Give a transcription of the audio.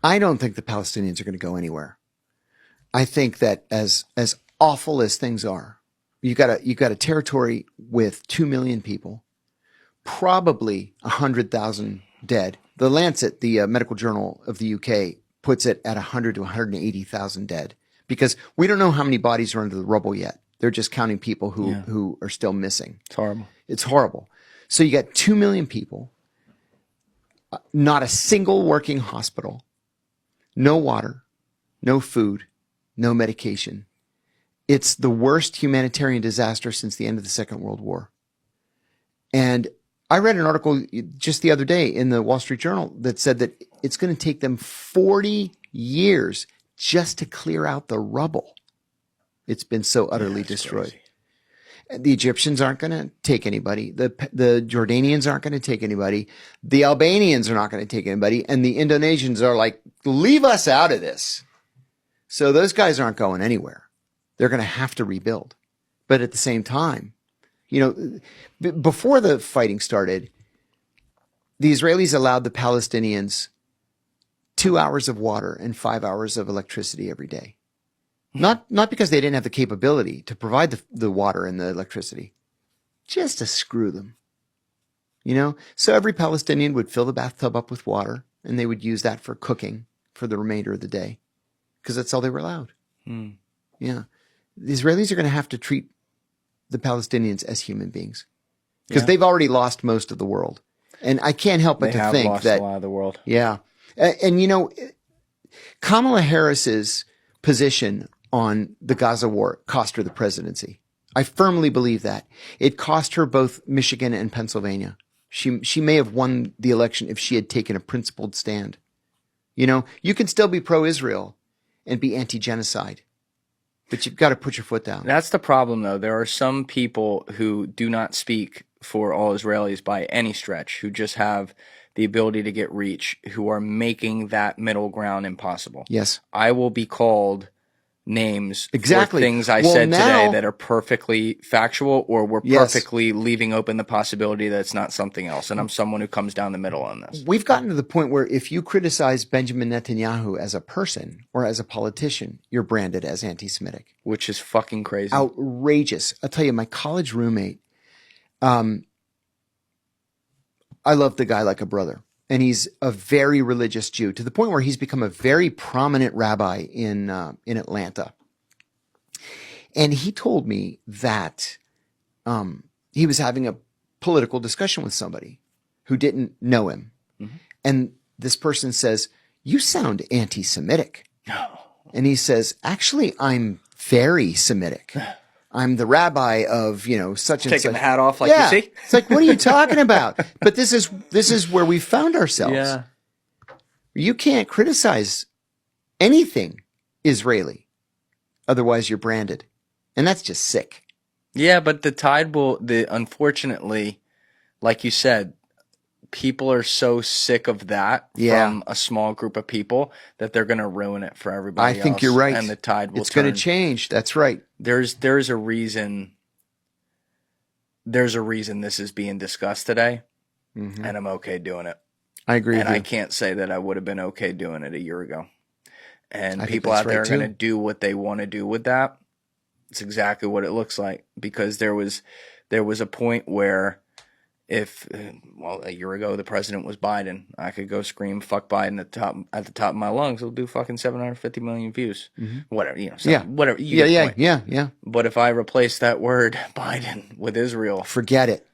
I don't think the Palestinians are going to go anywhere. I think that as awful as things are, you got a territory with 2 million people, probably 100,000 dead. The Lancet, the medical journal of the UK, puts it at 100 to 180,000 dead because we don't know how many bodies are under the rubble yet. They're just counting people who are still missing. It's horrible. It's horrible. So you got 2 million people, not a single working hospital, no water, no food, no medication. It's the worst humanitarian disaster since the end of the Second World War. And I read an article just the other day in the Wall Street Journal that said that it's going to take them 40 years just to clear out the rubble. It's been so utterly destroyed. Crazy. The Egyptians aren't going to take anybody. The Jordanians aren't going to take anybody. The Albanians are not going to take anybody. And the Indonesians are like, leave us out of this. So those guys aren't going anywhere. They're going to have to rebuild. But at the same time, you know, before the fighting started, the Israelis allowed the Palestinians 2 hours of water and 5 hours of electricity every day. Not because they didn't have the capability to provide the water and the electricity, just to screw them. You know, so every Palestinian would fill the bathtub up with water and they would use that for cooking for the remainder of the day because that's all they were allowed. Yeah. The Israelis are going to have to treat the Palestinians as human beings because they've already lost most of the world. And I can't help but to think lost that a lot of the world. Yeah. And you know, Kamala Harris's position on the Gaza war cost her the presidency. I firmly believe that. It cost her both Michigan and Pennsylvania. She may have won the election if she had taken a principled stand. You know, you can still be pro-Israel and be anti-genocide, but you've got to put your foot down. That's the problem, though. There are some people who do not speak for all Israelis by any stretch, who just have the ability to get reach, who are making that middle ground impossible. Yes. I will be called names exactly for things I said today that are perfectly factual, or we're perfectly leaving open the possibility that it's not something else. And I'm someone who comes down the middle on this. We've gotten to the point where if you criticize Benjamin Netanyahu as a person or as a politician, you're branded as anti-Semitic. Which is fucking crazy. Outrageous. I'll tell you, my college roommate, I love the guy like a brother. And he's a very religious Jew to the point where he's become a very prominent rabbi in Atlanta. And he told me that he was having a political discussion with somebody who didn't know him. Mm-hmm. And this person says, "You sound anti-Semitic." No. And he says, "Actually, I'm very Semitic. I'm the rabbi of, you know, such and such." Taking the hat off, like, you see? It's like, what are you talking about? But this is where we found ourselves. Yeah. You can't criticize anything Israeli. Otherwise, you're branded. And that's just sick. Yeah, but the tide will, unfortunately, like you said, people are so sick of that from a small group of people that they're going to ruin it for everybody else. I think you're right. And the tide will It's going to change. That's right. There's a reason. There's a reason this is being discussed today, and I'm okay doing it. I agree with you. And I can't say that I would have been okay doing it a year ago. And people out there are going to do what they want to do with that. It's exactly what it looks like, because there was a point where if, a year ago the president was Biden, I could go scream "fuck Biden" at the top of my lungs. It'll do fucking 750 million views, whatever, you know. Whatever. Yeah. But if I replace that word Biden with Israel, forget it.